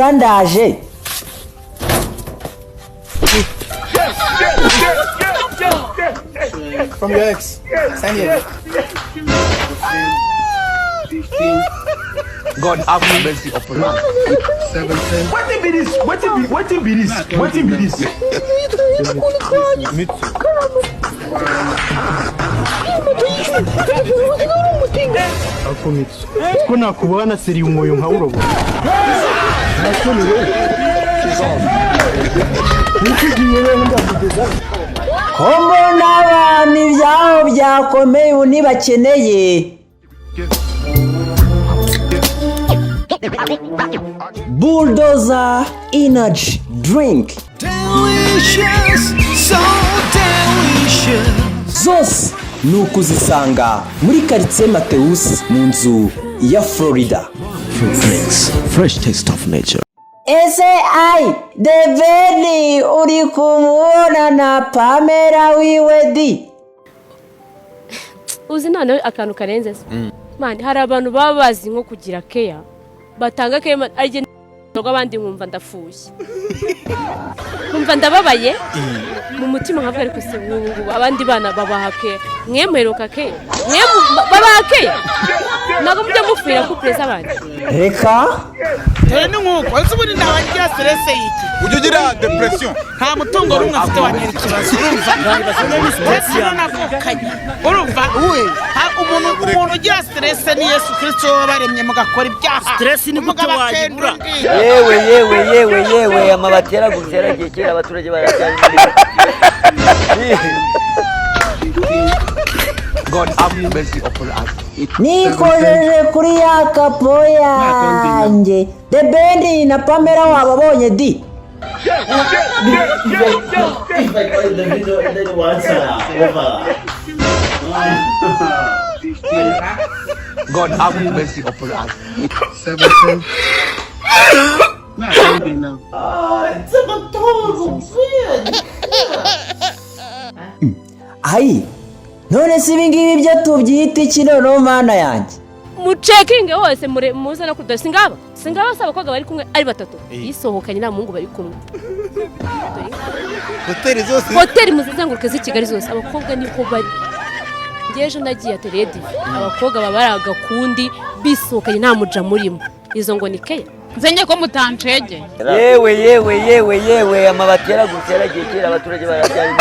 humura ndaje. From your ex. Sign here. 15. God have mercy upon us. 17. What be this? What be this? Akumitsu. Ko nakubona seri umoyo nka urobo. Kombo n'abantu ibyaho byakomeye ubu ntibakeneye. Bulldozer Energy Drink. Delicious, so delicious. Zose ni ukuzisanga muri karitsiye Mateus mu nzu ya Florida. Drinks, fresh taste of nature. Ese Deveni uri kumubona na Pamela wiwe di. Uzi noneho akantu karenze se. Man, hari abantu baba bazi nko kugira care. Batanga care arije ndoga abandi nkumva ndafushye. Nkumva ndababaye. Mu mutima nkavuga ariko se ngubu abandi bana babaha care. Mwemeruka care. Babaha care. Nago mujya mufira ku presa abandi. Reka ni nkuko ese ubundi nabagira stress yiki Ujye ugira depression. nta mutungo rumwe afite wanyera ikibazo urumva umuntu ugira stress ni Yesu Kristo wabaremye mugakora ibyaha stress ni gute wayibura yewe amabati yaragutera gihe kera abaturage baracyari God have mercy upon us. nikojeje kuri ya kapo yanjye. The Bendi na Pamela wababonye di. God have mercy upon us. 17. Now. Ayi none si ibingibi byo tubyita iki noneho mana yanjye. Mucekinge hose muze no kudoda singaba se abakobwa bari kumwe ari batatu yisohokanye na mungu bari kumwe. Hoteli muzizenguruke z'i Kigali zose abakobwa niko bari. Ngeje nagiye ateredi abakobwa babaraga kundi bisohokanye nta muja murimo. Izo ngo ni keya zenye ko mutancege yewe amabati yaragutera gihe kera abaturage baracyari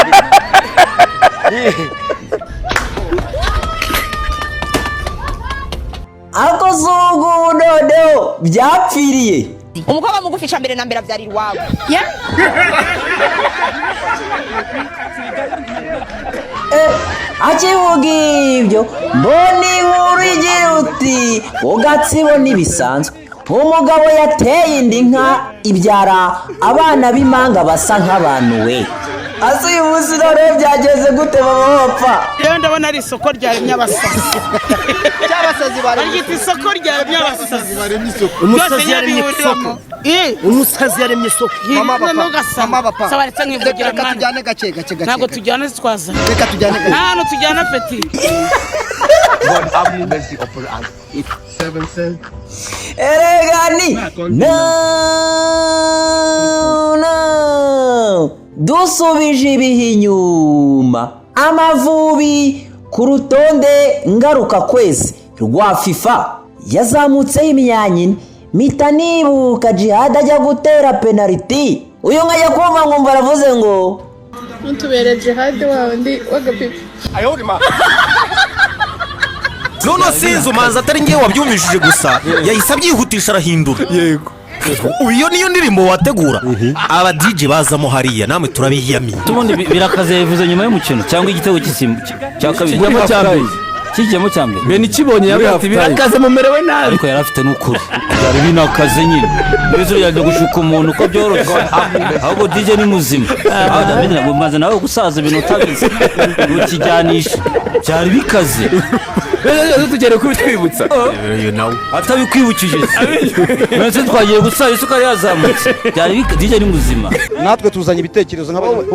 Ako zugu Noneho byapfiriye. Umukobwa mugufisha mbere na mbere abyari iwawe. Akivuga ibyo mbona inkuru igira uti ugatsibo n'ibisanzwe. Umugabo yateye indi nka ibyara abana b'imanga basa nk'abantu we. Ase uyu munsi none byageze gute baba bapfa? Rero ndabona ari isoko ryaremye abasazi. Cy'abasazi baremye isoko ryaremye abasazi baremye isoko. Umusazi yaremye isoko. Umusazi yaremye isoko. Mama bapa. Sabaritse nkivugira mwana. Tujyane gake. Ntabwo tujyana twaza. Reka tujyane gake. Hano tujyana peti. God have mercy upon us. 17. Eregani. No. Dusubije ibihe inyuma. Amavubi ku rutonde ngaruka kwezi rwa FIFA yazamutseho imyanya ine. Mita nibuka Jihad ajya gutera penalty. Uyu nkajya kumva nkumva aravuze ngo ntubere Jihad wawe ndi wagapipa. Nono sinzi umanza atari ngiye wabyumvishije gusa yahise abyihutisha arahindura. Yego. Uyo niyo ndirimbo wategura aba DJ bazamo hariya namwe turabiyamiye. Tubundi birakaze yavuze nyuma y'umukino cyangwa igitego cy'isimbu cya kabiri kijyemo cyambere Beni kibonye yabati birakaze mumerewe nabi ariko yarafite n'ukuri byari binakaze nyine bizo yaje gushuka umuntu ko byoroshye ahubwo DJ ni muzima aho David ngo maze nawe gusaza ibintu utabizi ukijyanisha cyari bikaze tugere kubitwibutsa you know atabikwibukije none twagiye gusaza isukari yazamutse byari DJ ni muzima Natwe tuzanye ibitekerezo nk'abandi.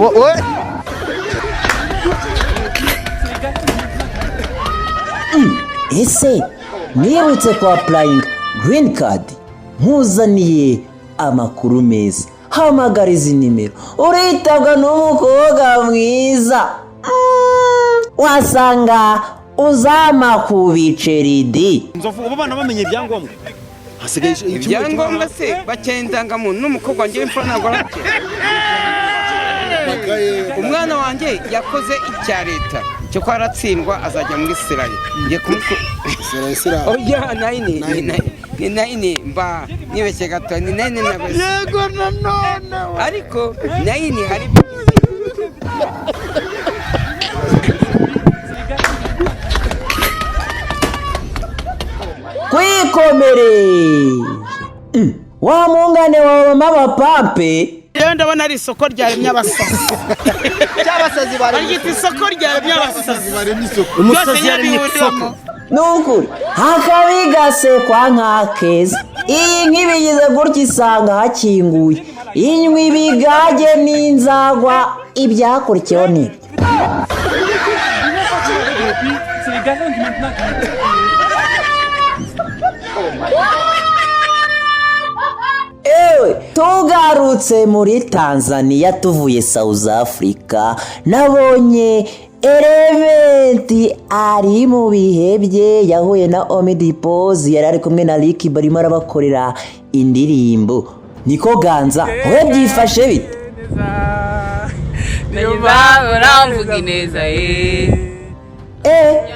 ese nibutse kwa applying green card nkuzaniye amakuru meza hamagara izi nimero uritabwa n'umukobwa mwiza wasanga uzama ku biceridi nzovu ubu bana bamenye ibyangombwa hasigaye ibyangombwa se bakendangamuntu n'umukobwa wanjye w'imfura ntabwo arabye umwana wanjye yakoze icya leta cyo ko aratsindwa azajya muri serayi ngiye kumukora oya ni nayini mba nibeshye gato ni nayini nabeshye yego nanone ariko nayini hari kwikomereza wa mungane wawe mama pampe rero ndabona ari isoko ryaremye abasazi cy'abasazi barigita isoko ryaremye abasazi baremye isoko umusazi yaremye isoko nukuri hakabigasekwa nk'akeza iyi nk'ibigize gutya isanga hakinguye inywa ibigage n'inzagwa ibyakurikiyeho nibyo ewe tugarutse muri Tanzania tuvuye South Africa nabonye Elementi ari mu bihe bye yahuye na Omidipozi yari ari kumwe na Ricky barimo arabakorera indirimbo niko ganza we byifashe bite uramvuga neza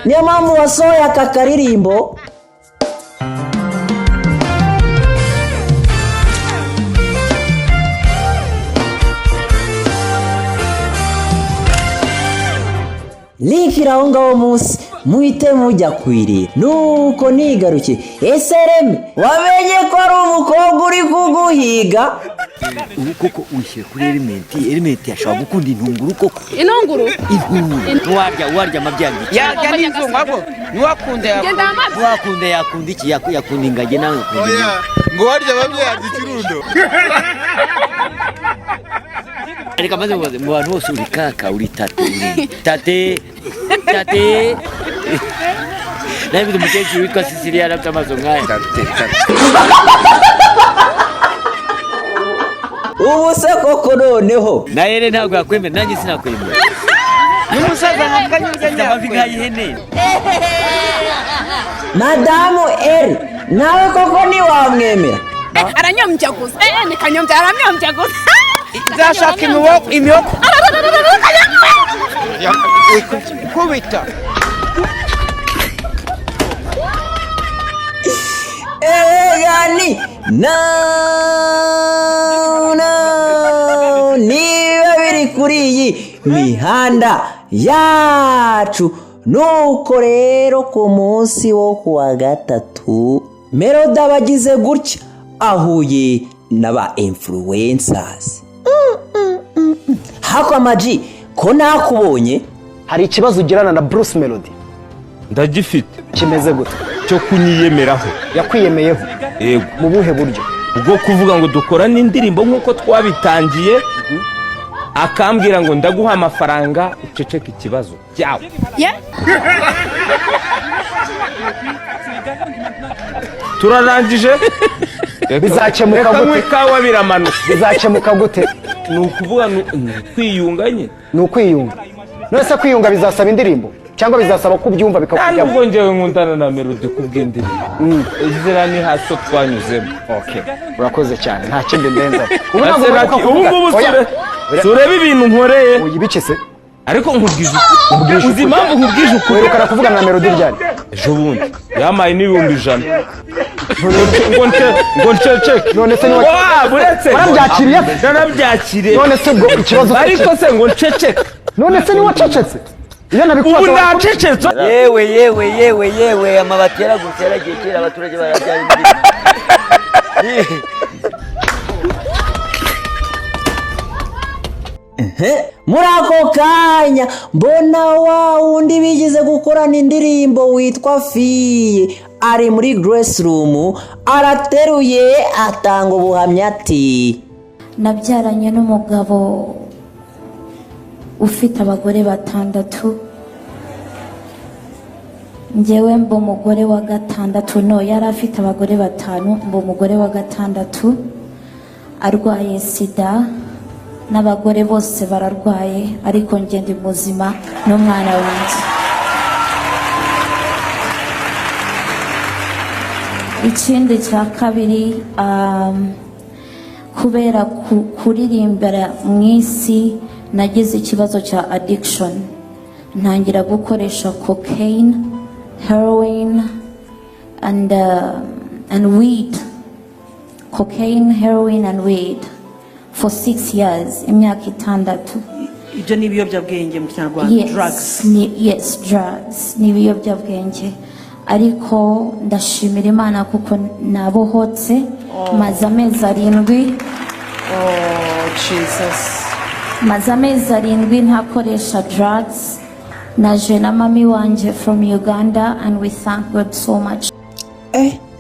niyo mpamvu wasohoye aka karirimbo likira aho ngaho munsi muhite mujya kwirira nuko nigaruke ese reme wamenye ko ari umukobwa uri kuguhiga ubu koko wishyira kuri elementi ashobora gukunda intunguru koko intunguru warya amabyanyi yarya n'inzungu abo ntiwakunde yakunda iki yakunda ingage nawe oya ngo warya amabyanyi ikirundo reka maze mubaze mu bantu bose uri kaka uri tate nawe mfite umukecuru witwa Sisiriya arafite amaso nk'aya ubu se koko noneho na ere ntabwo yakwemera nanjye sinakwemera n'umusaza nka kanyuze amavi nk'ay'ihene madamu eri nawe koko ntiwamwemera aranyombya gusa ni kanyombya aranyombya gusa nzashaka imyoko kubita egani niba biri kuri iyi mihanda yacu nuko rero ku munsi wo kuwa gatatu Melody abagize gutya ahuye n'aba influencers hako amaji ko nakubonye hari ikibazo ugirana na Bruce Melody ndagifite kimeze gute cyo kunyiyemeraho yakwiyemeyeho yego mu buhe buryo ubwo kuvuga ngo dukorane indirimbo nk'uko twabitangiye akambwira ngo ndaguha amafaranga uceceka ikibazo cyawe turarangije bizakemuka gute kawa biramanuka bizakemuka gute ni ukuvuga kwiyunga nyine ni ukwiyunga none se kwiyunga bizasaba indirimbo cyangwa bizasaba ko ubyumva bikakujyamo nubwo njyewe nkundana na Melody kubw'indirimbo izira ni hasi twanyuzemo urakoze cyane nta kindi ndenza ubu ngubu sureba ibintu nkoreye uyibice se ariko nkubwije uzi impamvu nkubwije ukuri werukana kuvugana na Melody ryari ejo bundi yamaye n'ibihumbi 100 ngo nceceke none se buretse warabyakiriye narabyakiriye none se ngo ikibazo ariko se ngo nceceke none se niwacecetse iyo nabikubaza ubu nacecetse yewe amabati yaragutse yaragiye kera abaturage barabyara muri ako kanya mbona wa wundi bigize gukorana indirimbo witwa Fiye ari muri Grace Room arateruye atanga ubuhamya ati nabyaranye n'umugabo ufite abagore 6 njyewe mba umugore wa 6 no yari afite abagore 5 mba umugore wa 6 arwaye sida n'abagore bose bararwaye ariko njye ndi muzima n'umwana wanjye. Ikindi cya kabiri kubera kuririmbira mu isi nagize ikibazo cya addiction, ntangira gukoresha cocaine, heroin and weed. Cocaine, heroin and weed for 6 years, imyaka 6. Ibyo ni ibiyobyabwenge mu Kinyarwanda, drugs. Yes, drugs ni ibiyobyabwenge, ariko ndashimira Imana kuko nabohotse maze amezi 7. Jesus. Maze amezi 7 ntakoresha drugs. Naje na mami wanje from Uganda and we thank God so much.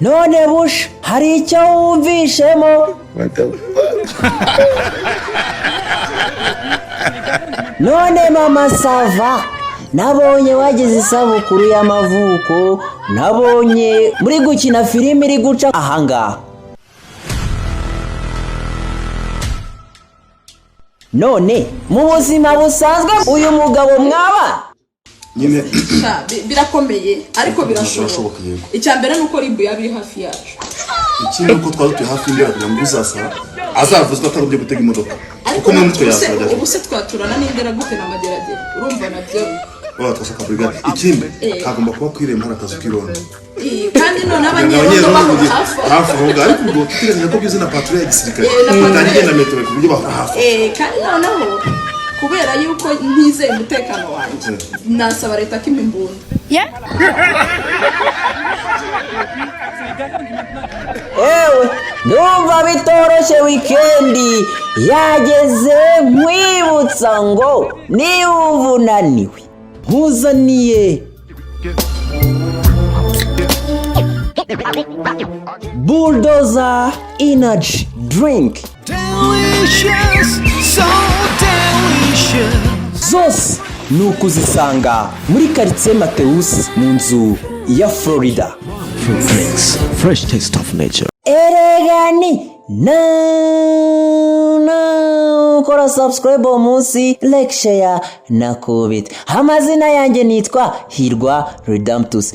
None bush hari icyo wumvishemo? None mama sava, nabonye wagize isabukuru y'amavuko, nabonye muri gukina filime iri guca ahangaha. None mu buzima busanzwe uyu mugabo mwaba nyine birakomeye ariko birashoboka. Icyambere nuko ribu yabiri hafi yacu. Ikindi nuko twarutuye hafi imbere kugira ngo uzasara azavuzwa atari byo gutega imodoka. Kuko mu mutwe yasara. Ubu se twaturana n'indera gute na mageragere. Urumva nabyo. Twashaka brigade. Ikindi hagomba kuba kwirema harakaza kirondo. Kandi none abanyerondo bakora hafi aho ariko ubwo tutiranye ko byize na patrouille ya gisirikare. Tangiye na metero ku buryo bakora hafi. Kandi noneho kubera yuko ntizeye umutekano wanjye nasaba leta ko imimbunda. Ndumva bitoroshye wikendi yageze, nkwibutsa ngo niba unaniwe nkuzaniye Bulldozer Energy Drink. Delicious, so delicious. Zose ni ukuzisanga muri karitsiye Mateus mu nzu ya Florida. Drinks, fresh taste of nature. Eregani kora subscribe munsi, like, share na comment. Amazina yanjye nitwa Hirwa Redemptus.